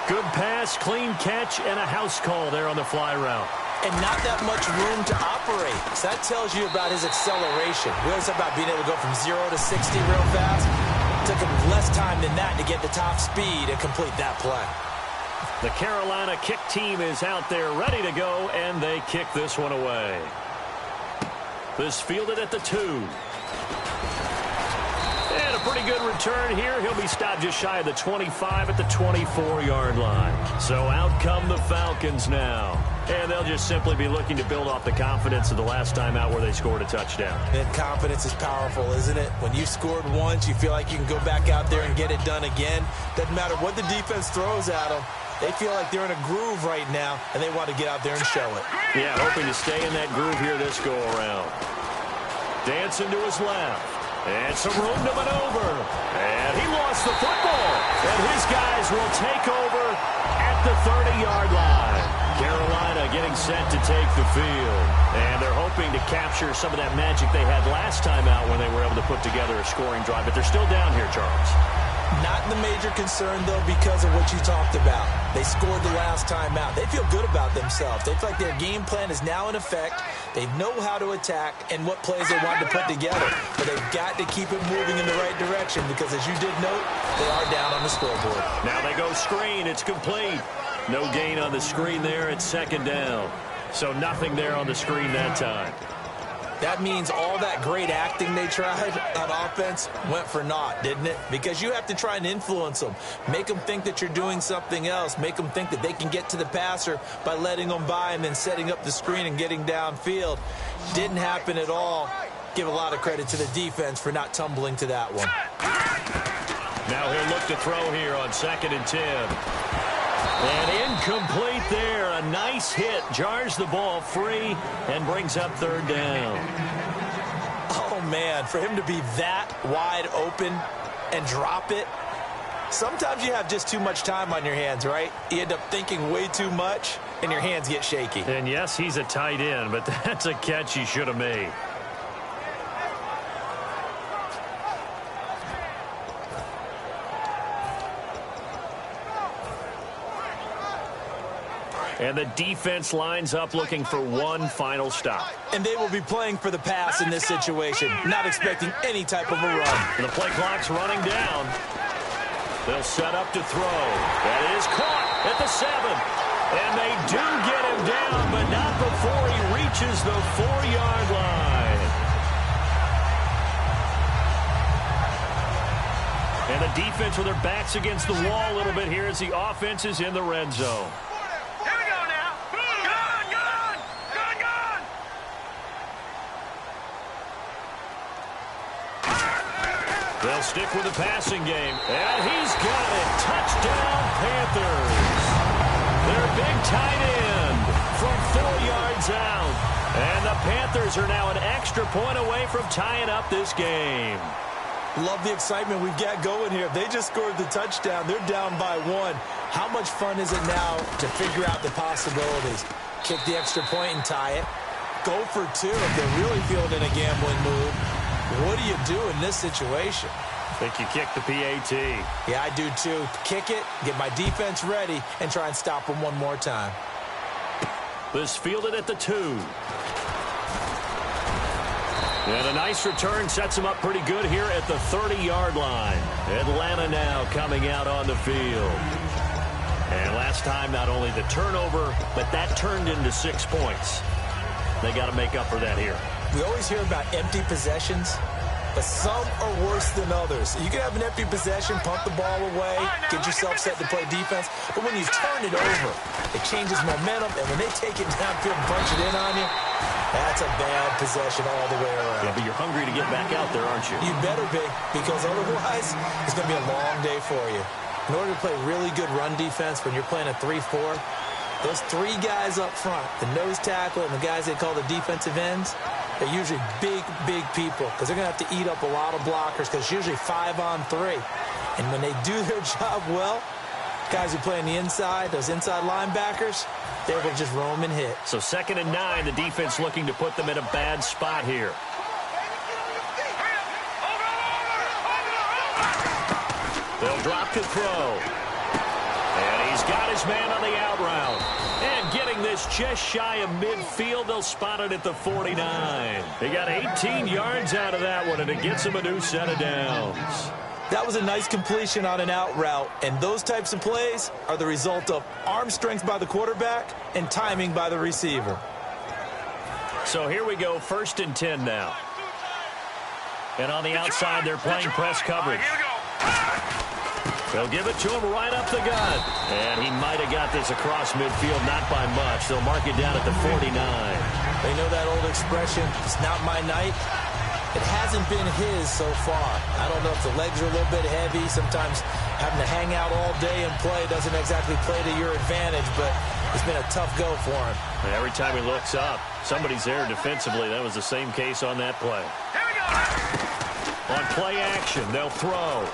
Good pass, clean catch, and a house call there on the fly route. And not that much room to operate. So that tells you about his acceleration. We always talk about being able to go from 0 to 60 real fast. It took him less time than that to get the top speed and complete that play. The Carolina kick team is out there ready to go, and they kick this one away. This fielded at the 2. And a pretty good return here. He'll be stopped just shy of the 25 at the 24-yard line. So out come the Falcons now. And they'll just simply be looking to build off the confidence of the last time out where they scored a touchdown. And confidence is powerful, isn't it? When you scored once, you feel like you can go back out there and get it done again. Doesn't matter what the defense throws at them. They feel like they're in a groove right now, and they want to get out there and show it. Yeah, hoping to stay in that groove here this go-around. Dancing to his left. And some room to maneuver. And he lost the football. And his guys will take over at the 30-yard line. Carolina getting set to take the field. And they're hoping to capture some of that magic they had last time out when they were able to put together a scoring drive. But they're still down here, Charles. Not the major concern, though, because of what you talked about. They scored the last time out. They feel good about themselves. They feel like their game plan is now in effect. They know how to attack and what plays they want to put together. But they've got to keep it moving in the right direction because, as you did note, they are down on the scoreboard. Now they go screen. It's complete. No gain on the screen there. It's second down. So nothing there on the screen that time. That means all that great acting they tried on offense went for naught, didn't it? Because you have to try and influence them. Make them think that you're doing something else. Make them think that they can get to the passer by letting them by and then setting up the screen and getting downfield. Didn't happen at all. Give a lot of credit to the defense for not tumbling to that one. Now he'll look to throw here on 2nd and 10. And incomplete there. A nice hit. Jars the ball free and brings up 3rd down. Oh, man, for him to be that wide open and drop it. Sometimes you have just too much time on your hands, right? You end up thinking way too much, and your hands get shaky. And, yes, he's a tight end, but that's a catch he should have made. And the defense lines up looking for one final stop. And they will be playing for the pass in this situation, not expecting any type of a run. And the play clock's running down. They'll set up to throw. That is caught at the 7. And they do get him down, but not before he reaches the 4-yard line. And the defense with their backs against the wall a little bit here as the offense is in the red zone. They'll stick with the passing game. And he's got it. Touchdown, Panthers. Their big tight end from 4 yards out. And the Panthers are now an extra point away from tying up this game. Love the excitement we've got going here. They just scored the touchdown. They're down by 1. How much fun is it now to figure out the possibilities? Kick the extra point and tie it. Go for 2 if they're really fielding a gambling move. What do you do in this situation? I think you kick the PAT. Yeah, I do too. Kick it, get my defense ready, and try and stop them one more time. This fielded at the 2. And a nice return sets him up pretty good here at the 30-yard line. Atlanta now coming out on the field. And last time, not only the turnover, but that turned into 6 points. They got to make up for that here. We always hear about empty possessions. but some are worse than others. You can have an empty possession, pump the ball away, get yourself set to play defense, but when you turn it over, it changes momentum, and when they take it downfield and punch it in on you, that's a bad possession all the way around. Yeah, but you're hungry to get back out there, aren't you? You better be, because otherwise, it's going to be a long day for you. In order to play really good run defense when you're playing a 3-4, those three guys up front, the nose tackle and the guys they call the defensive ends, they're usually big, big people because they're going to have to eat up a lot of blockers because it's usually 5-on-3. And when they do their job well, guys who play on the inside, those inside linebackers, they're able to just roam and hit. So 2nd and 9, the defense looking to put them in a bad spot here. They'll drop to throw. And he's got his man on the out route. And getting this just shy of midfield, they'll spot it at the 49. He got 18 yards out of that one, and it gets him a new set of downs. That was a nice completion on an out route, and those types of plays are the result of arm strength by the quarterback and timing by the receiver. So here we go, 1st and 10 now. And on the outside, they're playing press coverage. They'll give it to him right up the gut. And he might have got this across midfield, not by much. They'll mark it down at the 49. They know that old expression, it's not my night. It hasn't been his so far. I don't know if the legs are a little bit heavy. Sometimes having to hang out all day and play doesn't exactly play to your advantage, but it's been a tough go for him. And every time he looks up, somebody's there defensively. That was the same case on that play. On play action, they'll throw.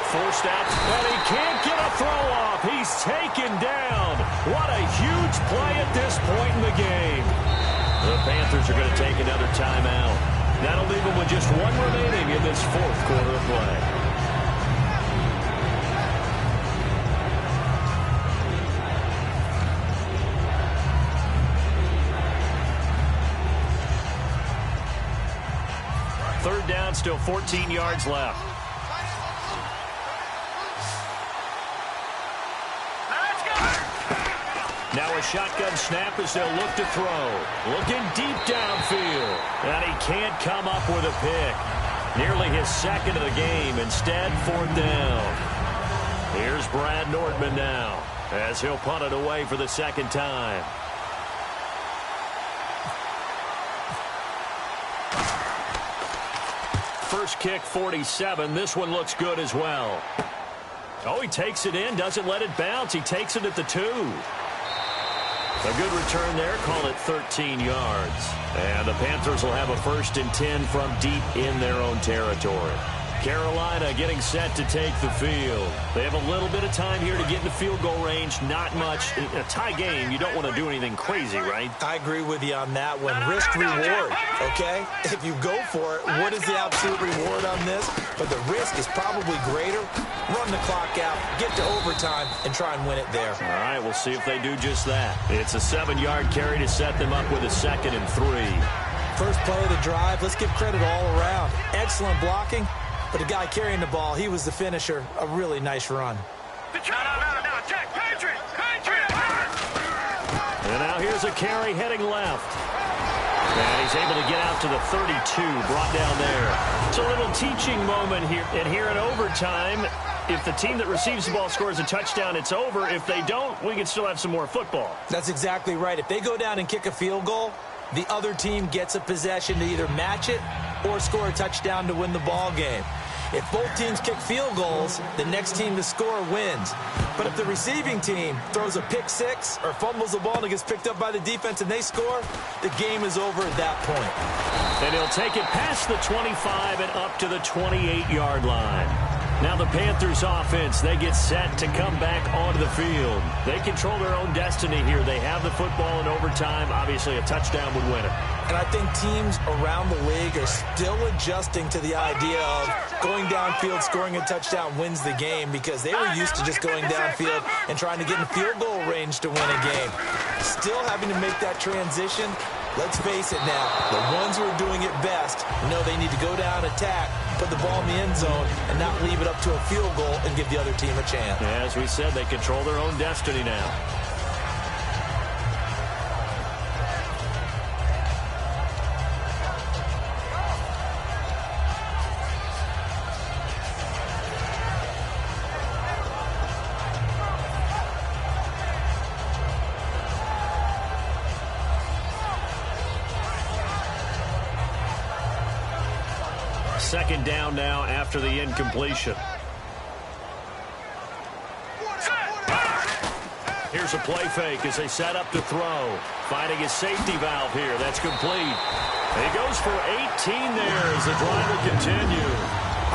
Forced out, but he can't get a throw off. He's taken down. What a huge play at this point in the game. The Panthers are going to take another timeout. That'll leave them with just one remaining in this 4th quarter of play. Third down, still 14 yards left. Now a shotgun snap as they'll look to throw. Looking deep downfield. And he can't come up with a pick. Nearly his 2nd of the game. Instead, 4th down. Here's Brad Nordman now as he'll punt it away for the 2nd time. First kick, 47. This one looks good as well. Oh, he takes it in, doesn't let it bounce. He takes it at the 2. A good return there, call it 13 yards. And the Panthers will have a 1st and 10 from deep in their own territory. Carolina getting set to take the field. They have a little bit of time here to get in the field goal range. Not much. In a tie game, you don't want to do anything crazy, right? I agree with you on that one. Risk-reward, okay? If you go for it, what is the absolute reward on this? But the risk is probably greater. Run the clock out, get to overtime, and try and win it there. All right, we'll see if they do just that. It's a 7-yard carry to set them up with a 2nd and 3. First play of the drive, let's give credit all around. Excellent blocking. But the guy carrying the ball, he was the finisher. A really nice run. And now here's a carry heading left. And he's able to get out to the 32, brought down there. It's a little teaching moment here. And here in overtime, if the team that receives the ball scores a touchdown, it's over. If they don't, we can still have some more football. That's exactly right. If they go down and kick a field goal, the other team gets a possession to either match it or score a touchdown to win the ball game. If both teams kick field goals, the next team to score wins. But if the receiving team throws a pick 6 or fumbles the ball and it gets picked up by the defense and they score, the game is over at that point. And he'll take it past the 25 and up to the 28-yard line. Now the Panthers offense, they get set to come back onto the field. They control their own destiny here. They have the football in overtime. Obviously, a touchdown would win it. And I think teams around the league are still adjusting to the idea of going downfield, scoring a touchdown wins the game because they were used to just going downfield and trying to get in field goal range to win a game. Still having to make that transition. Let's face it now, the ones who are doing it best know they need to go down, attack, put the ball in the end zone, and not leave it up to a field goal and give the other team a chance. As we said, they control their own destiny now. Second down now after the incompletion. Here's a play fake as they set up to throw. Finding his safety valve here. That's complete. He goes for 18 there as the drive will continue.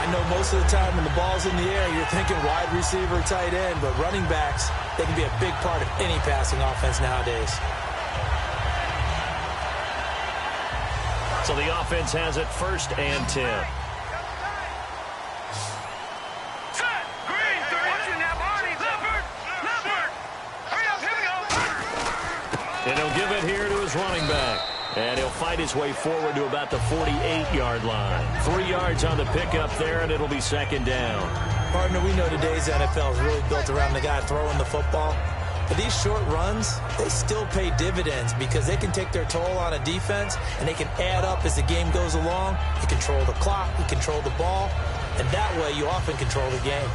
I know most of the time when the ball's in the air, you're thinking wide receiver, tight end, but running backs, they can be a big part of any passing offense nowadays. So the offense has it 1st and 10. And he'll give it here to his running back. And he'll fight his way forward to about the 48-yard line. 3 yards on the pickup there, and it'll be second down. Partner, we know today's NFL is really built around the guy throwing the football. But these short runs, they still pay dividends because they can take their toll on a defense, and they can add up as the game goes along. You control the clock, you control the ball, and that way you often control the game.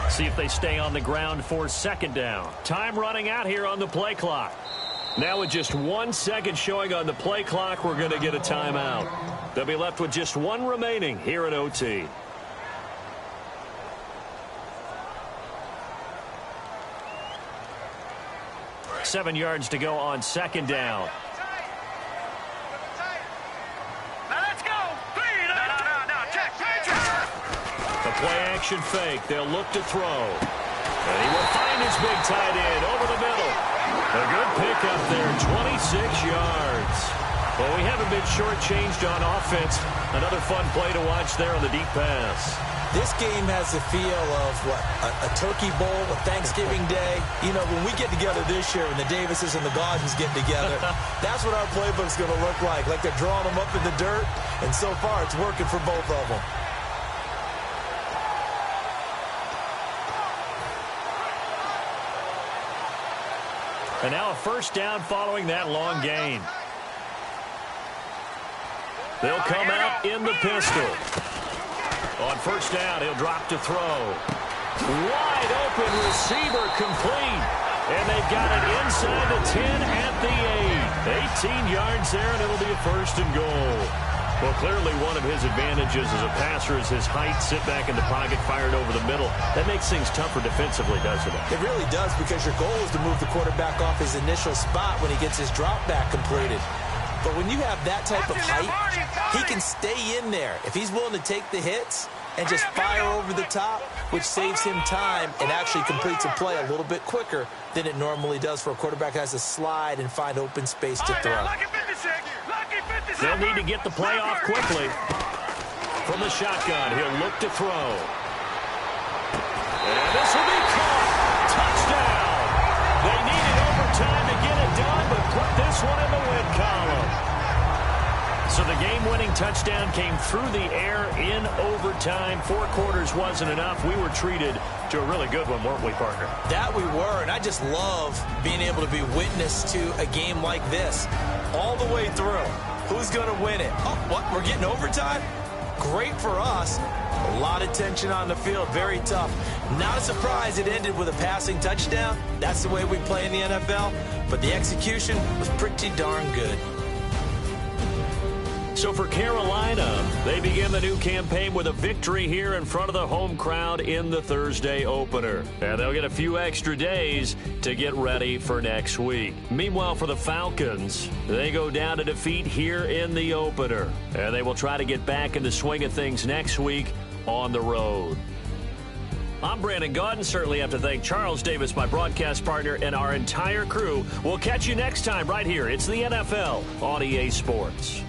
See if they stay on the ground for second down. Time running out here on the play clock. Now with just 1 second showing on the play clock, we're going to get a timeout. They'll be left with just 1 remaining here at OT. Seven yards to go on second down. Play-action fake. They'll look to throw. And he will find his big tight end over the middle. A good pickup there, 26 yards. Well, we haven't been shortchanged on offense. Another fun play to watch there on the deep pass. This game has the feel of, what, a turkey bowl, a Thanksgiving day. You know, when we get together this year and the Davises and the Gaudens get together, that's what our playbook's going to look like. Like they're drawing them up in the dirt, and so far it's working for both of them. And now a first down following that long gain. They'll come out in the pistol. On first down, he'll drop to throw. Wide open receiver complete. And they've got it inside the 10 at the 8. 18 yards there, and it'll be a first and goal. Well, clearly one of his advantages as a passer is his height. Sit back in the pocket, fired over the middle. That makes things tougher defensively, doesn't it? It really does, because your goal is to move the quarterback off his initial spot when he gets his drop back completed. But when you have that type of height, he can stay in there. If he's willing to take the hits and just fire over the top, which saves him time and actually completes a play a little bit quicker than it normally does for a quarterback that has to slide and find open space to throw. They'll need to get the play off quickly. From the shotgun, he'll look to throw. And this will be caught. Touchdown. They needed overtime to get it done, but put this one in the win column. So the game-winning touchdown came through the air in overtime. 4 quarters wasn't enough. We were treated to a really good one, weren't we, partner? That we were, and I just love being able to be witness to a game like this all the way through. Who's going to win it? Oh, what? We're getting overtime? Great for us. A lot of tension on the field. Very tough. Not a surprise it ended with a passing touchdown. That's the way we play in the NFL. But the execution was pretty darn good. So for Carolina, they begin the new campaign with a victory here in front of the home crowd in the Thursday opener. And they'll get a few extra days to get ready for next week. Meanwhile, for the Falcons, they go down to defeat here in the opener. And they will try to get back in the swing of things next week on the road. I'm Brandon Gaudin. Certainly have to thank Charles Davis, my broadcast partner, and our entire crew. We'll catch you next time right here. It's the NFL on EA Sports.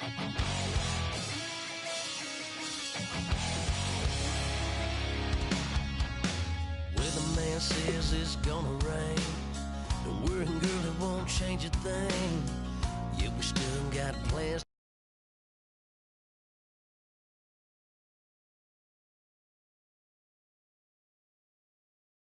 Well, the man says it's gonna rain. The working girl, it won't change a thing. Yet we still got plans.